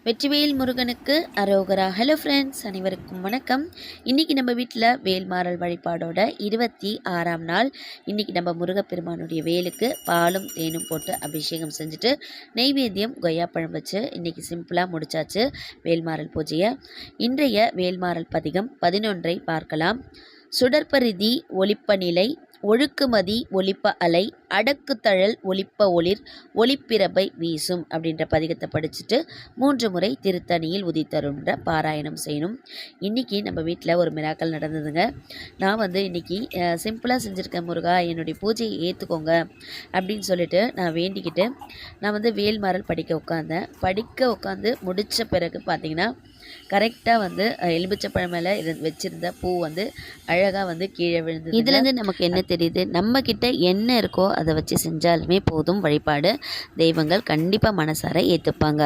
வெற்றிவேல் முருகனுக்கு அரோகரா. Hello friends, அனைவருக்கும் வணக்கம். இன்றைக்கி நம்ம வீட்டில் வேல்மாறல் வழிபாடோட 26ஆம் நாள். இன்றைக்கி நம்ம முருகப்பெருமானுடைய வேலுக்கு பாலும் தேனும் போட்டு அபிஷேகம் செஞ்சுட்டு நெய்வேத்தியம் கொய்யாப்பழம் வச்சு இன்றைக்கி சிம்பிளாக முடிச்சாச்சு வேல்மாறல் பூஜையை. இன்றைய வேல்மாறல் பதிகம் 11ஐ பார்க்கலாம். சுடற்பரிதி ஒளிப்ப நிலை, ஒழுக்குமதி ஒலிப்ப அலை, அடக்குத்தழல் ஒலிப்ப ஒளிர், ஒளிப்பிரபை வீசும் அப்படின்ற பதிகத்தை படிச்சுட்டு 3 முறை திருத்தணியில் உதித்தருன்ற பாராயணம் செய்யணும். இன்றைக்கி நம்ம வீட்டில் ஒரு மிராக்கள் நடந்ததுங்க. நான் இன்றைக்கி சிம்பிளாக செஞ்சுருக்கேன், முருகா என்னுடைய பூஜையை ஏற்றுக்கோங்க அப்படின்னு சொல்லிட்டு நான் வேண்டிக்கிட்டு நான் வேல்மாறல் படிக்க உட்காந்து முடித்த பிறகு பார்த்திங்கன்னா கரெக்டாக எலுமிச்சப்பழம் மேலே வச்சுருந்த பூ அழகாக கீழே விழுந்து. இதுலேருந்து நமக்கு என்ன தெரியுது, நம்மக்கிட்ட என்ன இருக்கோ அதை வச்சு செஞ்சாலுமே போதும், வழிபாடு தெய்வங்கள் கண்டிப்பாக மனசார ஏற்றுப்பாங்க.